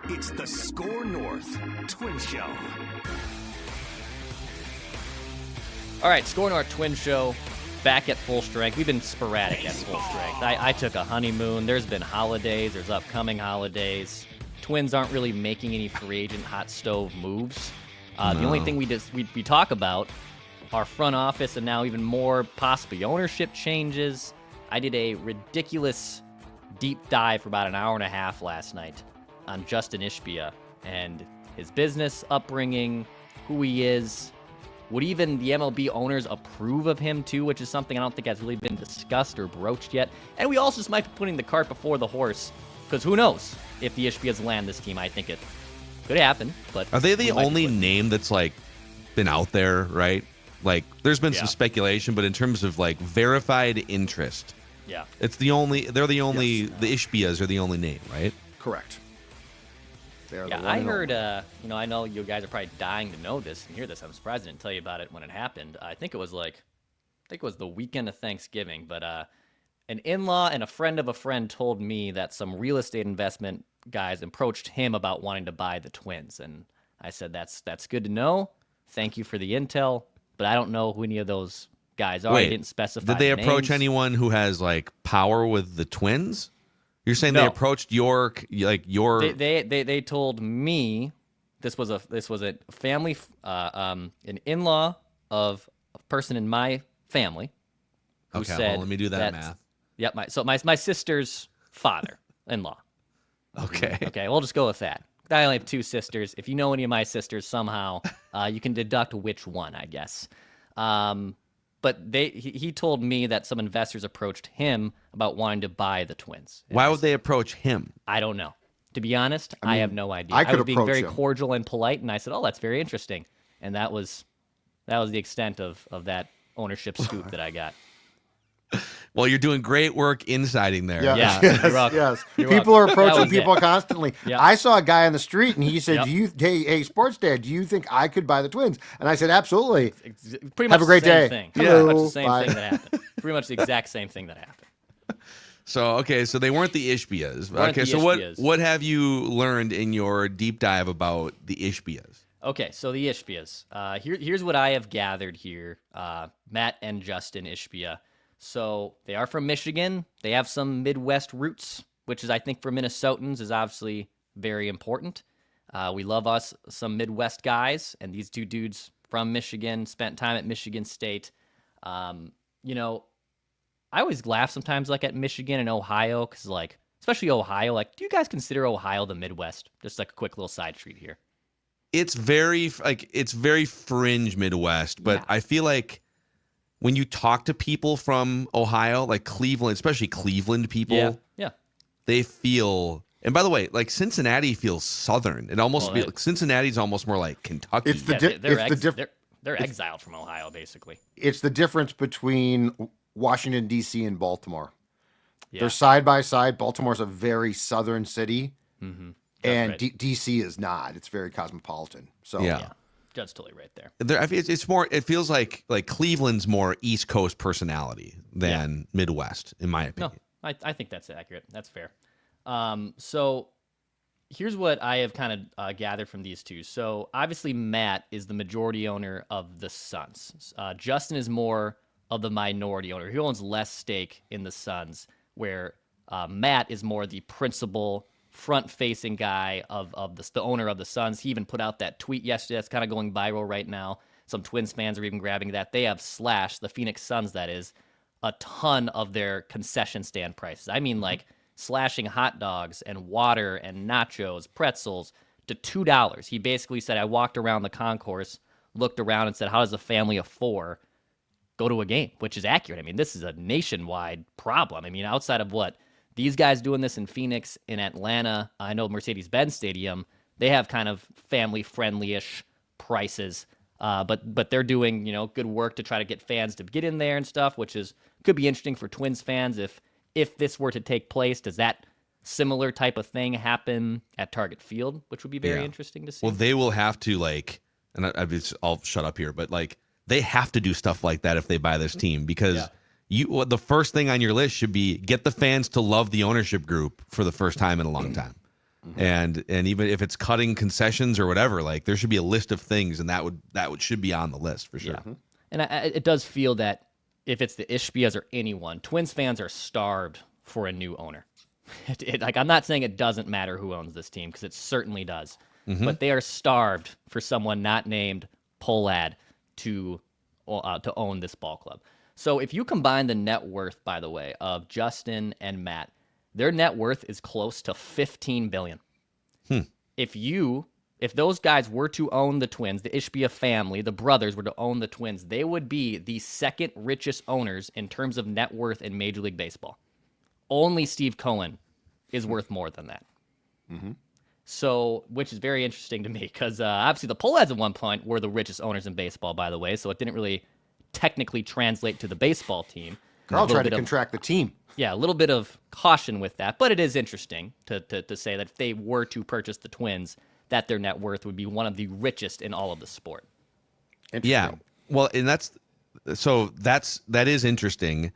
It's the SKOR North Twins Show. All right, SKOR North Twins Show, back at full strength. We've been sporadic at full strength. I took a honeymoon. There's been holidays. There's upcoming holidays. Twins aren't really making any free agent hot stove moves. The only thing we talk about, our front office, and now even more possibly ownership changes. I did a ridiculous deep dive for about an hour and a half last night on Justin Ishbia and his business upbringing, who he is. Would even the MLB owners approve of him, too, which is something I don't think has really been discussed or broached yet. And we also just might be putting the cart before the horse, because who knows if the Ishbias land this team. I think it could happen. But are they the only name that's, like, been out there, right? Like, there's been some speculation, but in terms of, like, verified interest, they're the only, the Ishbias are the only name, right? Correct. I heard, I know you guys are probably dying to know this and hear this. I'm surprised I didn't tell you about it when it happened. I think it was the weekend of Thanksgiving, but an in-law and a friend told me that some real estate investment guys approached him about wanting to buy the Twins. And I said, that's good to know. Thank you for the intel, but I don't know who any of those guys are. Wait, I didn't specify. Did they approach names. anyone who has, like, power with the Twins? You're saying they approached your. They told me this was a family, an in-law of a person in my family who said, well, let me do that math. Yep, my sister's father-in-law. Okay, we'll just go with that. I only have two sisters. If you know any of my sisters somehow, you can deduct which one, I guess. But he told me that some investors approached him about wanting to buy the Twins. Why would they approach him? I don't know. To be honest, I have no idea. I was being very cordial and polite, and I said, "Oh, that's very interesting." And that was the extent of that ownership scoop that I got. Well, you're doing great work insiding there. Yeah. Yes. People are approaching people constantly. Yep. I saw a guy on the street, and he said, Yep. hey, sports dad, do you think I could buy the Twins? And I said, absolutely. Pretty much Have a great the same day. thing. Hello. Pretty much the same Bye. thing that happened. Pretty much the exact same thing that happened. So they weren't the Ishbias. What have you learned in your deep dive about the Ishbias? Okay, so the Ishbias. Here's what I have gathered here. Matt and Justin Ishbia. So they are from Michigan. They have some Midwest roots, which is, I think, for Minnesotans is obviously very important. We love us some Midwest guys, and these two dudes from Michigan spent time at Michigan State. I always laugh sometimes, like, at Michigan and Ohio, because, like, especially Ohio, like, do you guys consider Ohio the Midwest? Just like a quick little side street here. It's very fringe Midwest, but I feel like when you talk to people from Ohio, like Cleveland, especially Cleveland people, they feel. And by the way, like Cincinnati feels southern. It almost feels like Cincinnati's almost more like Kentucky. They're exiled from Ohio, basically. It's the difference between Washington, D.C. and Baltimore. Yeah. They're side by side. Baltimore's a very southern city, and right. D.C. is not. It's very cosmopolitan. So Yeah. Jud's totally right there. It's more. It feels like Cleveland's more East Coast personality than Midwest, in my opinion. No, I think that's accurate. That's fair. So here's what I have kind of gathered from these two. So obviously Matt is the majority owner of the Suns. Justin is more of the minority owner. He owns less stake in the Suns, where Matt is more the principal front-facing guy of the owner of the Suns. He even put out that tweet yesterday that's kind of going viral right now. Some Twins fans are even grabbing that. They have slashed, the Phoenix Suns that is, a ton of their concession stand prices. I mean, like, slashing hot dogs and water and nachos, pretzels to $2. He basically said, I walked around the concourse, looked around and said, how does a family of four go to a game? Which is accurate. I mean, this is a nationwide problem. I mean, outside of what these guys doing this in Phoenix, in Atlanta, I know Mercedes-Benz Stadium, they have kind of family-friendly-ish prices, but they're doing, good work to try to get fans to get in there and stuff, which could be interesting for Twins fans if this were to take place. Does that similar type of thing happen at Target Field, which would be very interesting to see? Well, they will have to, and I'll shut up here, but, they have to do stuff like that if they buy this team, because the first thing on your list should be get the fans to love the ownership group for the first time in a long time. And even if it's cutting concessions or whatever, like there should be a list of things, and that should be on the list for sure. Yeah. And it does feel that if it's the Ishbias or anyone, Twins fans are starved for a new owner. Like, I'm not saying it doesn't matter who owns this team, because it certainly does. But they are starved for someone not named Pohlad to own this ball club. So if you combine the net worth, by the way, of Justin and Matt, their net worth is close to $15 billion. If those guys were to own the Twins, the Ishbia family, the brothers were to own the Twins, they would be the second richest owners in terms of net worth in Major League Baseball. Only Steve Cohen is worth more than that. So, which is very interesting to me, because obviously the Pohlads at one point were the richest owners in baseball, by the way, so it didn't really technically translate to the baseball team. Carl tried to contract the team. Yeah, a little bit of caution with that, but it is interesting to say that if they were to purchase the Twins, that their net worth would be one of the richest in all of the sport. Yeah, well, and that is interesting,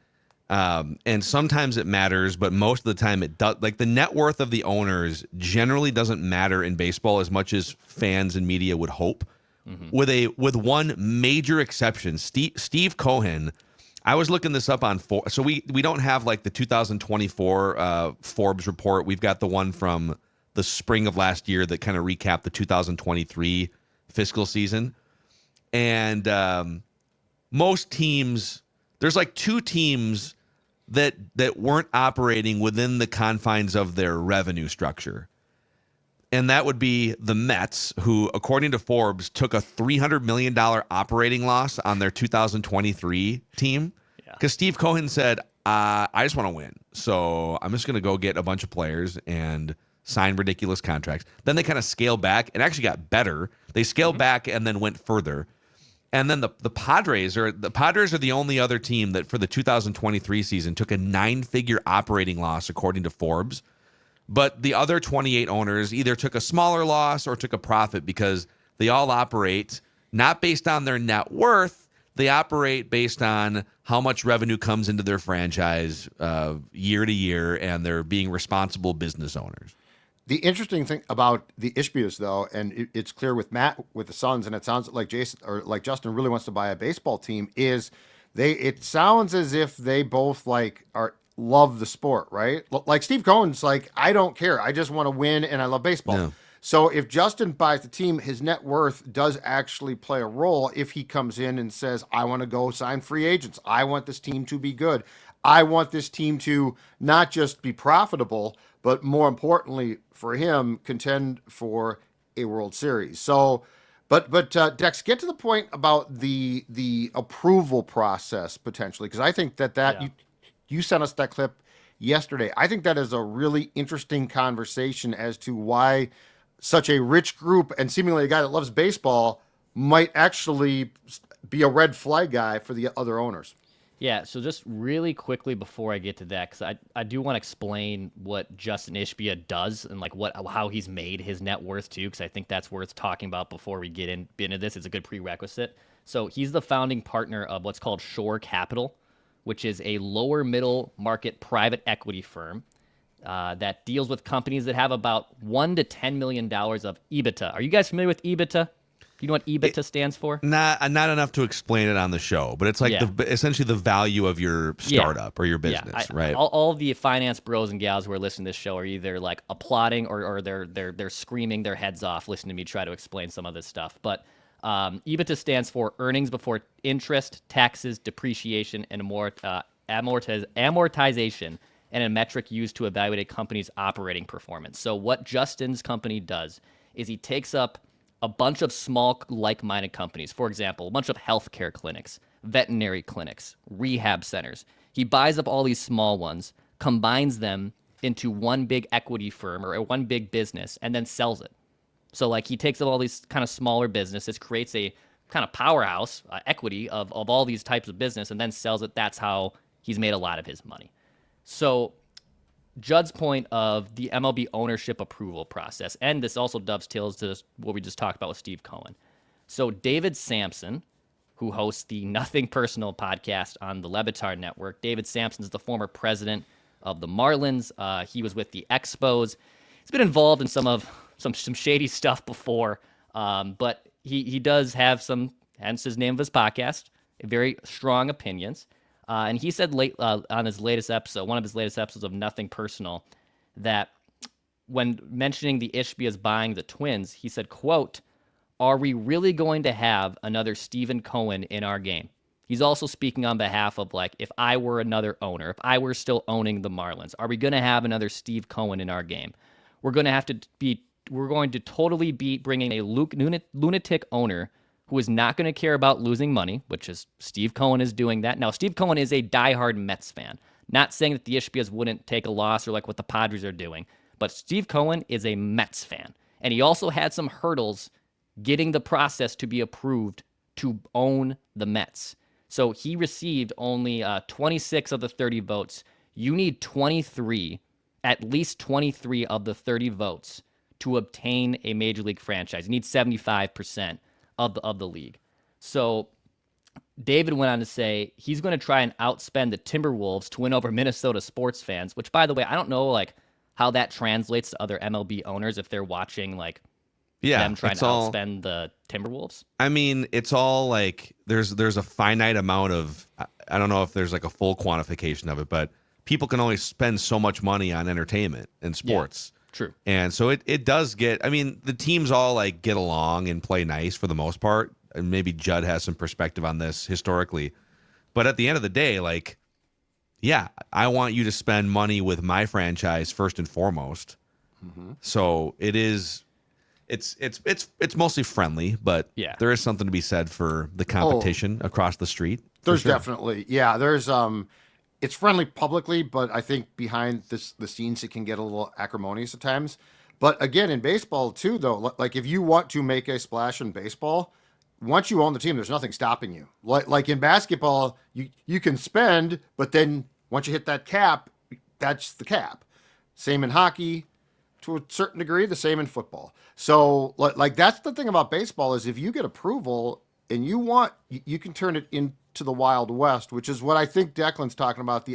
and sometimes it matters, but most of the time it does. Like, the net worth of the owners generally doesn't matter in baseball as much as fans and media would hope. With one major exception, Steve Cohen. I was looking this up on Forbes. So we don't have like the 2024 Forbes report. We've got the one from the spring of last year that kind of recapped the 2023 fiscal season. And most teams, there's like two teams that weren't operating within the confines of their revenue structure. And that would be the Mets, who, according to Forbes, took a $300 million operating loss on their 2023 team. Because Steve Cohen said, I just want to win. So I'm just going to go get a bunch of players and sign ridiculous contracts. Then they kind of scaled back and actually got better. They scaled back and then went further. And then the Padres are the only other team that for the 2023 season took a 9-figure operating loss, according to Forbes. But the other 28 owners either took a smaller loss or took a profit, because they all operate not based on their net worth. They operate based on how much revenue comes into their franchise year to year, and they're being responsible business owners. The interesting thing about the Ishbias, though, and it's clear with Matt with the Suns, and it sounds like Justin really wants to buy a baseball team, is it sounds as if they both love the sport, right? Like Steve Cohen's like, I don't care. I just want to win, and I love baseball. Yeah. So if Justin buys the team, his net worth does actually play a role if he comes in and says, I want to go sign free agents. I want this team to be good. I want this team to not just be profitable, but more importantly for him, contend for a World Series. So, but Dex, get to the point about the approval process potentially, because I think that you sent us that clip yesterday. I think that is a really interesting conversation as to why such a rich group and seemingly a guy that loves baseball might actually be a red flag guy for the other owners. Yeah, so just really quickly before I get to that, because I do want to explain what Justin Ishbia does and how he's made his net worth too, because I think that's worth talking about before we get into this. It's a good prerequisite. So he's the founding partner of what's called SKOR Capital, which is a lower middle market private equity firm that deals with companies that have about $1 to $10 million of EBITDA. Are you guys familiar with EBITDA? Do you know what EBITDA stands for? Not enough to explain it on the show, but it's like essentially the value of your startup or your business, right? All the finance bros and gals who are listening to this show are either like applauding or they're screaming their heads off listening to me try to explain some of this stuff. But EBITDA stands for earnings before interest, taxes, depreciation, and amortization, and a metric used to evaluate a company's operating performance. So what Justin's company does is he takes up a bunch of small like-minded companies. For example, a bunch of healthcare clinics, veterinary clinics, rehab centers. He buys up all these small ones, combines them into one big equity firm or one big business, and then sells it. So he takes up all these kind of smaller businesses, creates a kind of powerhouse equity of all these types of business, and then sells it. That's how he's made a lot of his money. So Judd's point of the MLB ownership approval process, and this also dovetails to what we just talked about with Steve Cohen. So David Sampson who hosts the Nothing Personal podcast on the Le Batard Network. David Samson is the former president of the Marlins. He was with the Expos. He's been involved in some shady stuff before, but he does have some, hence his name of his podcast, very strong opinions. And he said on his latest episode, one of his latest episodes of Nothing Personal, that when mentioning the Ishbias buying the Twins, he said, quote, "Are we really going to have another Steve Cohen in our game?" He's also speaking on behalf of, like, if I were another owner, if I were still owning the Marlins, are we going to have another Steve Cohen in our game? We're going to totally be bringing a lunatic owner who is not going to care about losing money, which is Steve Cohen is doing that. Now, Steve Cohen is a diehard Mets fan. Not saying that the Ishbias wouldn't take a loss or like what the Padres are doing, but Steve Cohen is a Mets fan. And he also had some hurdles getting the process to be approved to own the Mets. So he received only 26 of the 30 votes. You need 23, at least 23 of the 30 votes to obtain a major league franchise. You need 75% of the league. So David went on to say he's going to try and outspend the Timberwolves to win over Minnesota sports fans, which, by the way, I don't know like how that translates to other MLB owners if they're watching like them trying to outspend the Timberwolves. I mean, it's all like there's a finite amount of, I don't know if there's like a full quantification of it, but people can only spend so much money on entertainment and sports. Yeah, true. And so it does get, I mean, the teams all like get along and play nice for the most part. And maybe Judd has some perspective on this historically. But at the end of the day, like, yeah, I want you to spend money with my franchise first and foremost. Mm-hmm. So it's mostly friendly, but there is something to be said for the competition across the street. There's definitely, there's it's friendly publicly, but I think behind the scenes it can get a little acrimonious at times. But again, in baseball too, though, like if you want to make a splash in baseball, once you own the team, there's nothing stopping you. Like in basketball, you can spend, but then once you hit that cap, that's the cap. Same in hockey, to a certain degree, the same in football. So like that's the thing about baseball is if you get approval and you can turn it into the Wild West, which is what I think Declan's talking about.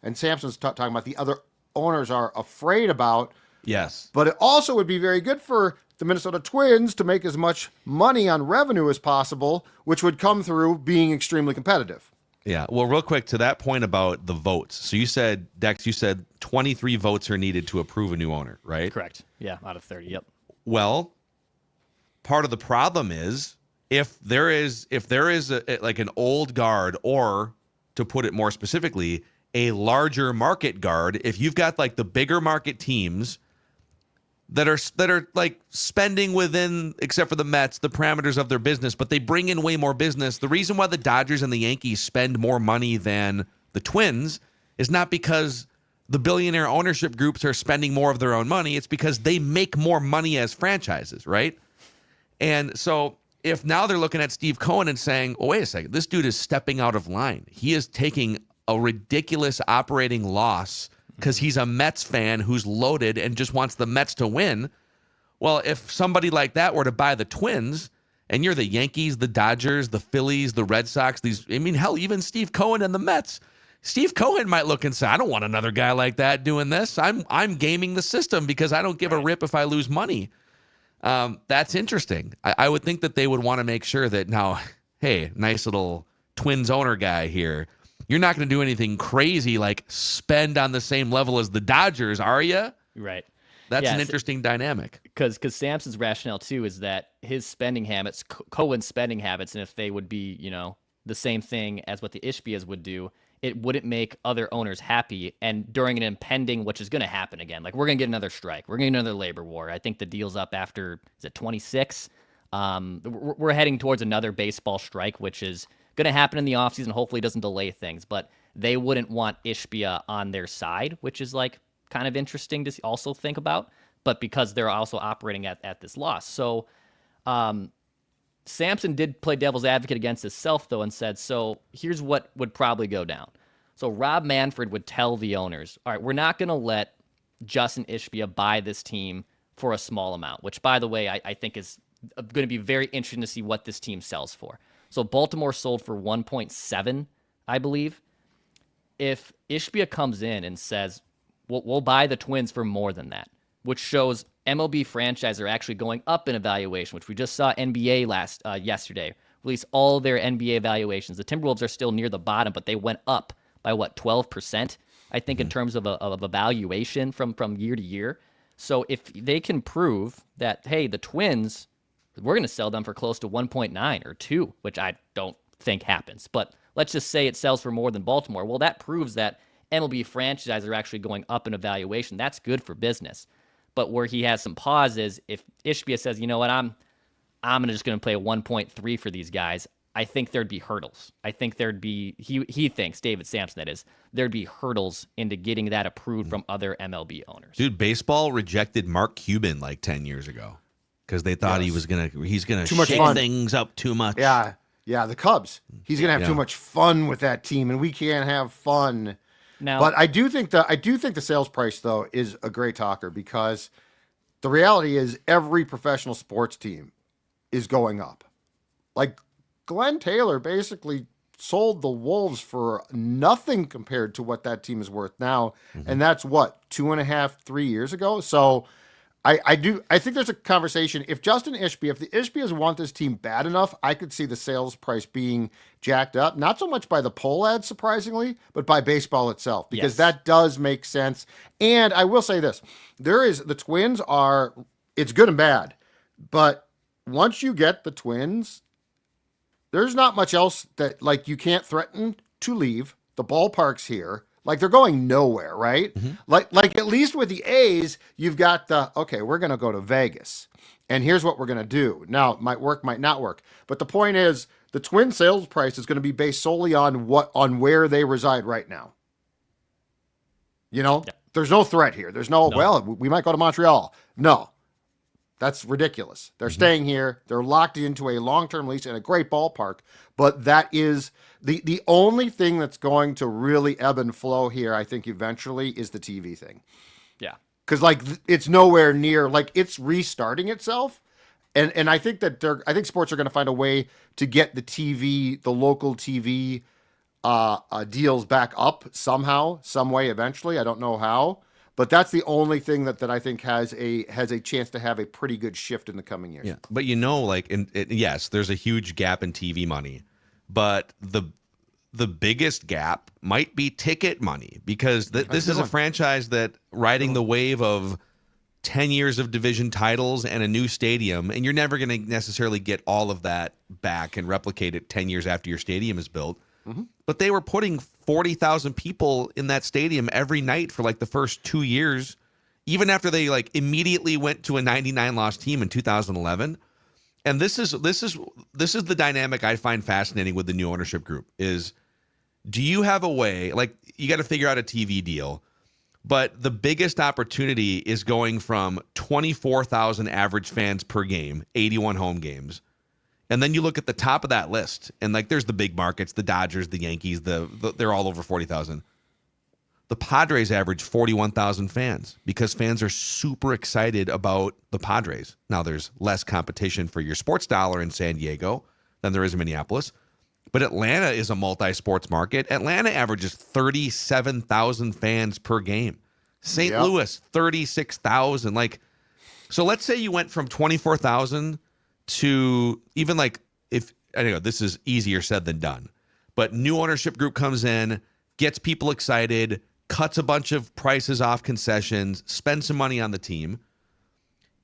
And Samson's talking about the other owners are afraid about. Yes. But it also would be very good for the Minnesota Twins to make as much money on revenue as possible, which would come through being extremely competitive. Yeah. Well, real quick to that point about the votes. So you said, Dex, 23 votes are needed to approve a new owner, right? Correct. Yeah, out of 30. Yep. Well, part of the problem is if there is like an old guard, or to put it more specifically, a larger market guard, if you've got like the bigger market teams that are like spending within, except for the Mets, the parameters of their business, but they bring in way more business. The reason why the Dodgers and the Yankees spend more money than the Twins is not because the billionaire ownership groups are spending more of their own money. It's because they make more money as franchises, right? And so if now they're looking at Steve Cohen and saying, oh, wait a second, this dude is stepping out of line. He is taking a ridiculous operating loss because he's a Mets fan who's loaded and just wants the Mets to win. Well, if somebody like that were to buy the Twins, and you're the Yankees, the Dodgers, the Phillies, the Red Sox, hell, even Steve Cohen and the Mets, Steve Cohen might look and say, I don't want another guy like that doing this. I'm gaming the system because I don't give a rip if I lose money. That's interesting. I would think that they would want to make sure that now, hey, nice little Twins owner guy here, you're not going to do anything crazy like spend on the same level as the Dodgers, are you? Right. That's an interesting dynamic. Because Samson's rationale, too, is that his spending habits, Cohen's spending habits, and if they would be, the same thing as what the Ishbias would do, it wouldn't make other owners happy. And during an impending, which is going to happen again, like we're going to get another strike. We're going to get another labor war. I think the deal's up after, is it 26? We're heading towards another baseball strike, which is going to happen in the offseason. Hopefully it doesn't delay things. But they wouldn't want Ishbia on their side, which is like kind of interesting to also think about. But because they're also operating at this loss. So Samson did play devil's advocate against himself, though, and said, so here's what would probably go down. So Rob Manfred would tell the owners, all right, we're not going to let Justin Ishbia buy this team for a small amount, which, by the way, I think is going to be very interesting to see what this team sells for. So Baltimore sold for 1.7, I believe. If Ishbia comes in and says, we'll buy the Twins for more than that, which shows MLB franchises are actually going up in evaluation, which we just saw NBA yesterday release all their NBA evaluations. The Timberwolves are still near the bottom, but they went up by 12%, I think, in terms of a valuation from year to year. So if they can prove that, hey, the Twins, we're going to sell them for close to 1.9 or 2, which I don't think happens. But let's just say it sells for more than Baltimore. Well, that proves that MLB franchises are actually going up in evaluation. That's good for business. But where he has some pauses, if Ishbia says, you know what, I'm just going to play a 1.3 for these guys, I think there'd be hurdles. I think there'd be, he thinks, David Sampson that is, there'd be hurdles into getting that approved from other MLB owners. Dude, baseball rejected Mark Cuban like 10 years ago because they thought he's going to shake things up too much. Yeah, the Cubs. He's going to have too much fun with that team, and we can't have fun. Now, but I do think the sales price, though, is a great talker, because the reality is every professional sports team is going up. Like, Glenn Taylor basically sold the Wolves for nothing compared to what that team is worth now. Mm-hmm. And that's what, 2.5, 3 years ago? So I think there's a conversation. If the Ishbias want this team bad enough, I could see the sales price being jacked up, not so much by the poll ads, surprisingly, but by baseball itself, because that does make sense. And I will say this, the Twins are, it's good and bad, but once you get the Twins, there's not much else that, like, you can't threaten to leave. The ballpark's here. Like, they're going nowhere, right? Mm-hmm. Like at least with the A's, you've got we're going to go to Vegas, and here's what we're going to do. Now, it might work, might not work. But the point is, the Twin sales price is going to be based solely on where they reside right now. You know, There's no threat here. There's no, we might go to Montreal. No. That's ridiculous. They're staying here. They're locked into a long-term lease in a great ballpark. But that is the only thing that's going to really ebb and flow here, I think, eventually, is the TV thing. Yeah. Because, like, it's nowhere near, like, it's restarting itself. And I think that I think sports are going to find a way to get the local TV deals back up somehow, some way, eventually. I don't know how. But that's the only thing that I think has a chance to have a pretty good shift in the coming years. Yeah, but yes, there's a huge gap in TV money, but the biggest gap might be ticket money, because this is a franchise that riding the wave of 10 years of division titles and a new stadium, and you're never going to necessarily get all of that back and replicate it 10 years after your stadium is built. Mm-hmm. But they were putting 40,000 people in that stadium every night for like the first 2 years, even after they like immediately went to a 99-loss team in 2011. And this is the dynamic I find fascinating with the new ownership group is, do you have a way, like, you got to figure out a TV deal, but the biggest opportunity is going from 24,000 average fans per game, 81 home games. And then you look at the top of that list, and like there's the big markets, the Dodgers, the Yankees, they're all over 40,000. The Padres average 41,000 fans because fans are super excited about the Padres. Now, there's less competition for your sports dollar in San Diego than there is in Minneapolis, but Atlanta is a multi-sports market. Atlanta averages 37,000 fans per game. St. Louis, 36,000. Like, so let's say you went from 24,000 to even, like, if I know this is easier said than done, but new ownership group comes in, gets people excited, cuts a bunch of prices off concessions, spends some money on the team.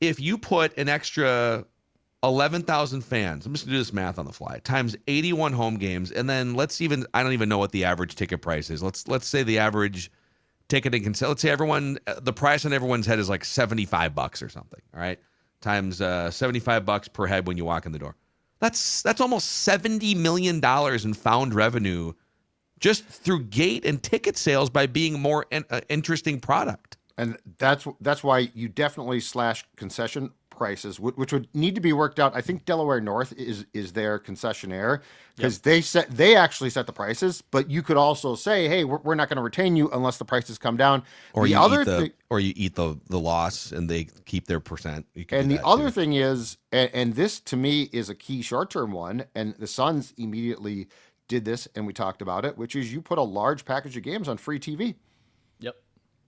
If you put an extra 11,000 fans, I'm just gonna do this math on the fly, times 81 home games, and then I don't even know what the average ticket price is. Let's say the average ticket in concession, let's say the price on everyone's head is like $75 or something. All right. Times $75 per head when you walk in the door. That's almost $70 million in found revenue just through gate and ticket sales by being more interesting product. And that's why you definitely slash concession prices, which would need to be worked out. I think Delaware North is their concessionaire because they actually set the prices, but you could also say, hey, we're not going to retain you unless the prices come down. Or you eat the loss and they keep their percent. And the other thing is, and this to me is a key short-term one, and the Suns immediately did this, and we talked about it, which is you put a large package of games on free TV. Yep.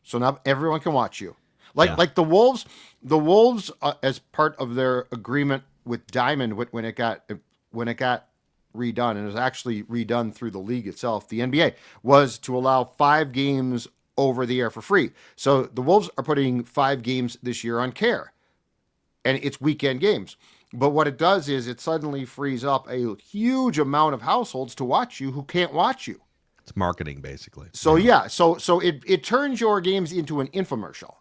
So now everyone can watch you. Like the Wolves, as part of their agreement with Diamond when it got redone, and it was actually redone through the league itself, the NBA, was to allow 5 games over the air for free. So the Wolves are putting 5 games this year on Care, and it's weekend games. But what it does is it suddenly frees up a huge amount of households to watch you who can't watch you. It's marketing, basically. So so it turns your games into an infomercial.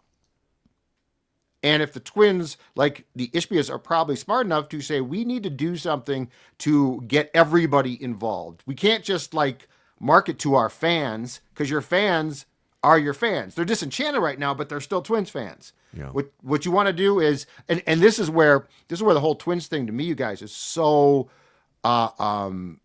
And if the Twins, like the Ishbias, are probably smart enough to say, we need to do something to get everybody involved. We can't just like market to our fans, because your fans are your fans. They're disenchanted right now, but they're still Twins fans. Yeah. What you want to do is, and this is where the whole Twins thing to me, you guys, is so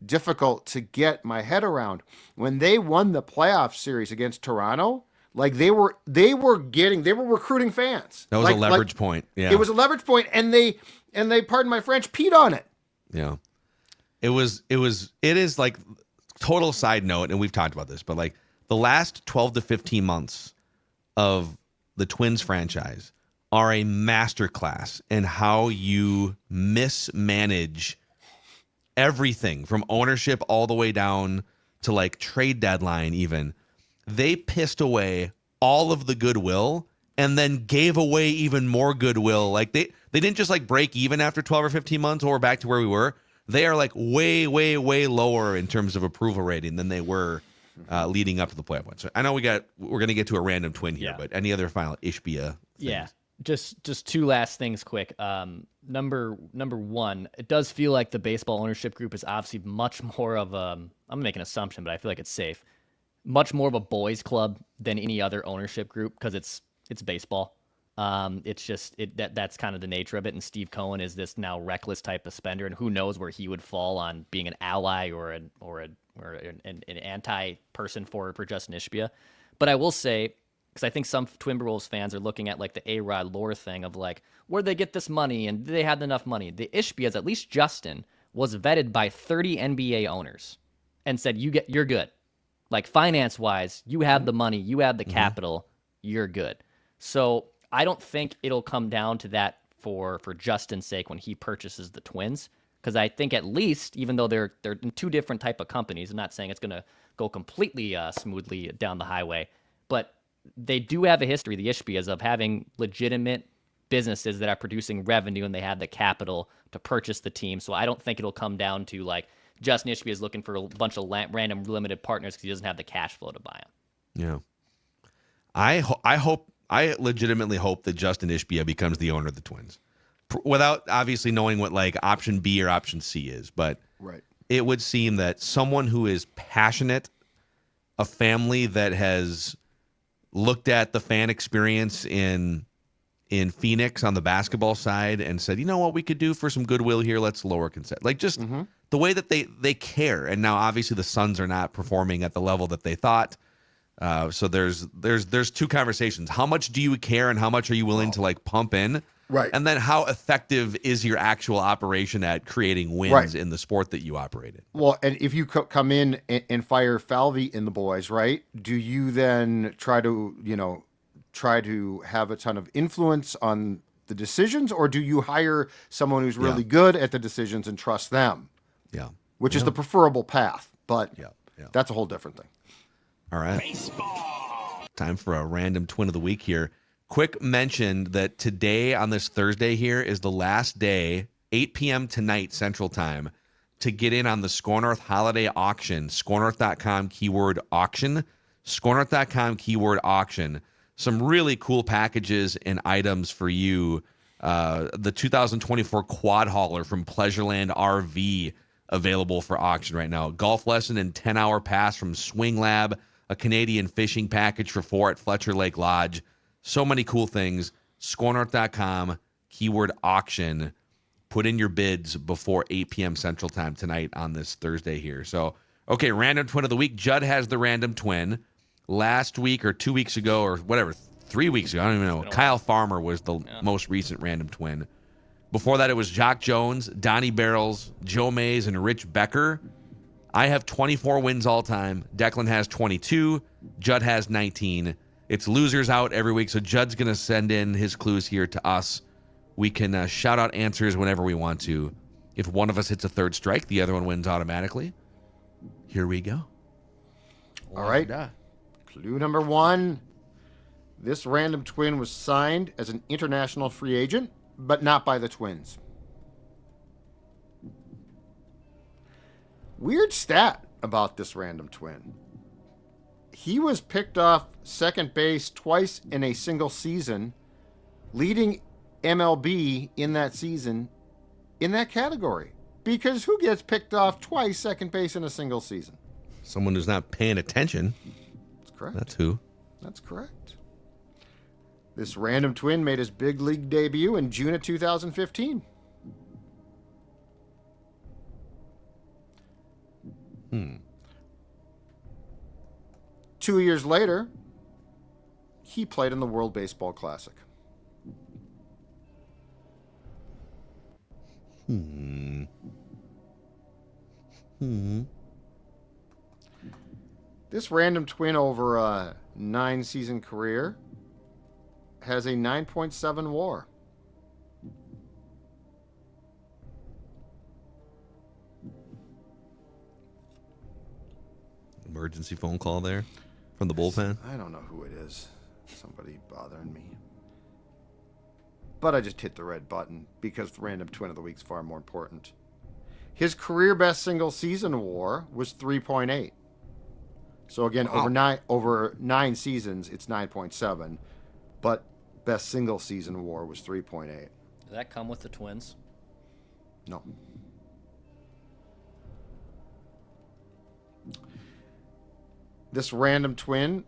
difficult to get my head around. When they won the playoff series against Toronto, like they were recruiting fans. That was a leverage point. Yeah. It was a leverage point, and they, pardon my French, peed on it. Yeah. It is like, total side note, and we've talked about this, but like the last 12 to 15 months of the Twins franchise are a masterclass in how you mismanage everything from ownership all the way down to like trade deadline even. They pissed away all of the goodwill and then gave away even more goodwill. Like they didn't just like break even after 12 or 15 months or back to where we were. They are like way, way, way lower in terms of approval rating than they were leading up to the playoff one. So I know we're going to get to a random twin here, but any other final Ishbia things? Yeah. Just 2 last things quick. Number one, it does feel like the baseball ownership group is obviously much more of I'm gonna make an assumption, but I feel like it's safe. Much more of a boys club than any other ownership group because it's baseball. It's just that's kind of the nature of it. And Steve Cohen is this now reckless type of spender, and who knows where he would fall on being an ally or an anti person for Justin Ishbia. But I will say, because I think some Timberwolves fans are looking at like the A-Rod lore thing of like, where'd they get this money and did they have enough money? The Ishbias, at least Justin, was vetted by 30 NBA owners and said, you're good. Like finance-wise, you have the money, you have the capital, you're good. So I don't think it'll come down to that for Justin's sake when he purchases the Twins, because I think at least, even though they're in 2 different type of companies, I'm not saying it's going to go completely smoothly down the highway, but they do have a history, the Ishbias, of having legitimate businesses that are producing revenue and they have the capital to purchase the team. So I don't think it'll come down to like Justin Ishbia is looking for a bunch of random limited partners because he doesn't have the cash flow to buy them. Yeah. I legitimately hope that Justin Ishbia becomes the owner of the Twins without obviously knowing what like option B or option C is. But it would seem that someone who is passionate, a family that has looked at the fan experience in Phoenix on the basketball side and said, you know what we could do for some goodwill here? Let's lower consent. Like just the way that they care. And now obviously the Suns are not performing at the level that they thought. So there's 2 conversations. How much do you care and how much are you willing to like pump in? Right. And then how effective is your actual operation at creating wins in the sport that you operate in? Well, and if you come in and fire Falvey and the boys, right, do you then try to have a ton of influence on the decisions, or do you hire someone who's really good at the decisions and trust them? Yeah. Which is the preferable path, but that's a whole different thing. All right. Baseball. Time for a random twin of the week here. Quick mention that today on this Thursday here is the last day, 8 p.m. tonight Central Time, to get in on the SKOR North holiday auction. SKORNorth.com keyword auction. SKORNorth.com keyword auction. Some really cool packages and items for you. The 2024 quad hauler from Pleasureland RV available for auction right now. Golf lesson and 10-hour pass from Swing Lab. A Canadian fishing package for 4 at Fletcher Lake Lodge. So many cool things. SKORNorth.com, keyword auction. Put in your bids before 8 p.m. Central Time tonight on this Thursday here. So, okay, random twin of the week. Judd has the random twin. Last week or 2 weeks ago or whatever, 3 weeks ago, I don't even know. Kyle Farmer was the most recent random twin. Before that, it was Jock Jones, Donnie Barrels, Joe Mays, and Rich Becker. I have 24 wins all time. Declan has 22. Judd has 19. It's losers out every week, so Judd's going to send in his clues here to us. We can shout out answers whenever we want to. If one of us hits a third strike, the other one wins automatically. Here we go. All right. Clue number 1. This random twin was signed as an international free agent, but not by the Twins. Weird stat about this random twin. He was picked off second base twice in a single season, leading MLB in that season in that category. Because who gets picked off twice second base in a single season? Someone who's not paying attention. That's correct. That's who. That's correct. This random twin made his big league debut in June of 2015. 2 years later, he played in the World Baseball Classic. This random twin over a 9-season career has a 9.7 WAR. Emergency phone call there from the bullpen. I don't know who it is. Somebody bothering me. But I just hit the red button because the random twin of the week is far more important. His career best single season WAR was 3.8. So again, over 9 seasons, it's 9.7. But best single season WAR was 3.8. Does that come with the Twins? No. This random twin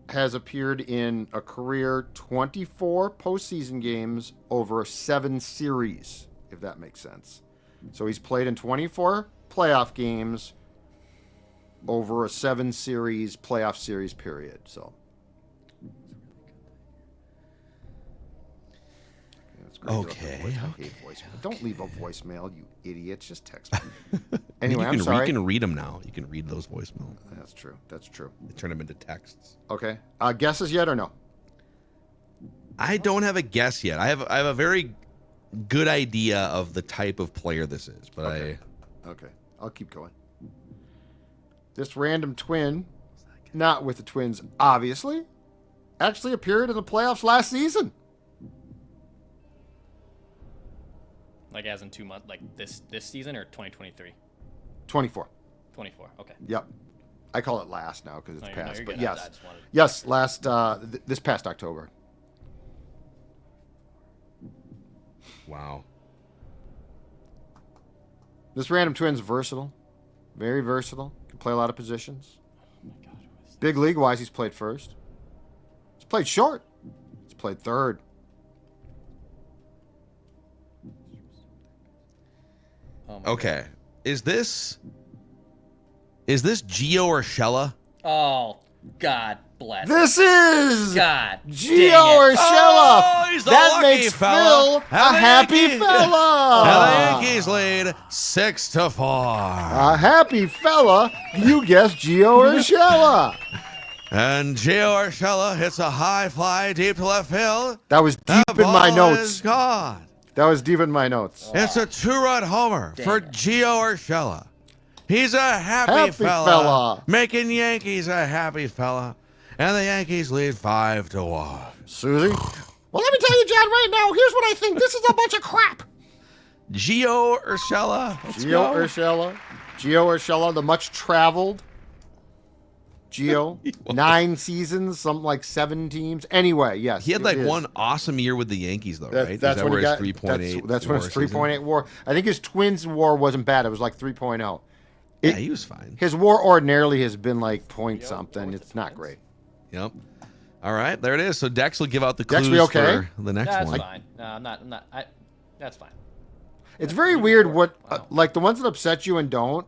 has appeared in a career 24 postseason games over 7 series, if that makes sense. So he's played in 24 playoff games over a 7 series playoff series period. So okay. I hate voicemail. Don't leave a voicemail, you idiots. Just text me. Anyway, I'm sorry. You can read them now. You can read those voicemails. That's true. That's true. They turn them into texts. Okay. Guesses yet or no? I don't have a guess yet. I have a very good idea of the type of player this is, but Okay. I'll keep going. This random twin, not with the Twins, obviously, actually appeared in the playoffs last season. Like as in 2 months, like this season or 2023? 24. 24. Okay. Yep. I call it last now because it's past. But good. yes. I just wanted... Yes, last this past October. Wow. This random twin's versatile. Very versatile. Can play a lot of positions. Oh my God. Big league wise, he's played first. He's played short. He's played third. Okay. Is this Gio Urshela? Oh, God bless. This is God Gio Urshela. Oh, he's the that lucky makes fella. Phil a happy fella. And the Yankees lead 6-4. A happy fella. You guessed Gio Urshela. And Gio Urshela hits a high fly deep to left field. That was deep in my notes. Is gone. That was deep in my notes. It's a 2-run homer for Gio Urshela. He's a happy fella, making Yankees a happy fella. And the Yankees lead 5-1. Susie? Well, let me tell you, John, right now, here's what I think. This is a bunch of crap. Gio Urshela. Gio Urshela, the much-traveled Gio. 9 seasons, something like 7 teams. Anyway, yes. He had like one awesome year with the Yankees, though, right? That's when he got 3.8. That's when his 3.8 WAR. I think his Twins WAR wasn't bad. It was like 3.0. Yeah, he was fine. His WAR ordinarily has been like point something. It's not great. Yep. All right, there it is. So Dex will give out the clues okay? for the next That's one. fine. No, I'm not. That's fine. It's very weird what like the ones that upset you and don't.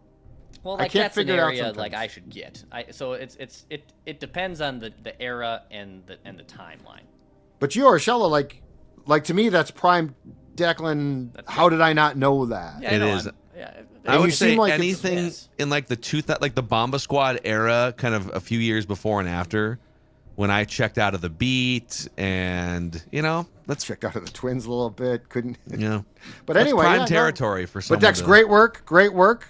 Well, like I can't that's figure an it out area sometimes. like I should get. So it depends on the era and the timeline. But you, Urshela, like to me, that's prime Declan. How did I not know that? Yeah, It is. Yeah, I would you say seem like anything in like like the Bomba Squad era, kind of a few years before and after, when I checked out of the beat, and let's Checked out of the Twins a little bit. Couldn't. But that's anyway, prime territory for someone. But Dex, great work, great work.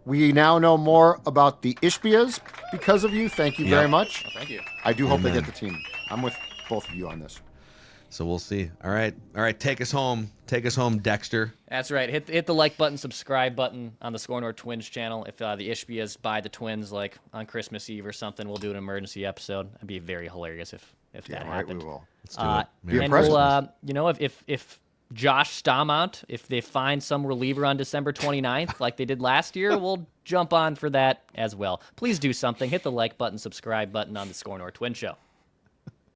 We now know more about the Ishbias because of you. Thank you very much. Thank you. I do hope they get the team. I'm with both of you on this. So we'll see. All right. Take us home, Dexter. That's right. Hit the like button, subscribe button on the SKOR North Twins channel. If the Ishbias buy the Twins like on Christmas Eve or something, we'll do an emergency episode. It'd be very hilarious if that happened. We will. Let's do it. Be And impressive. we'll, if Josh Staumont, if they find some reliever on December 29th like they did last year, we'll jump on for that as well. Please do something. Hit the like button, subscribe button on the SKOR North Twins Show.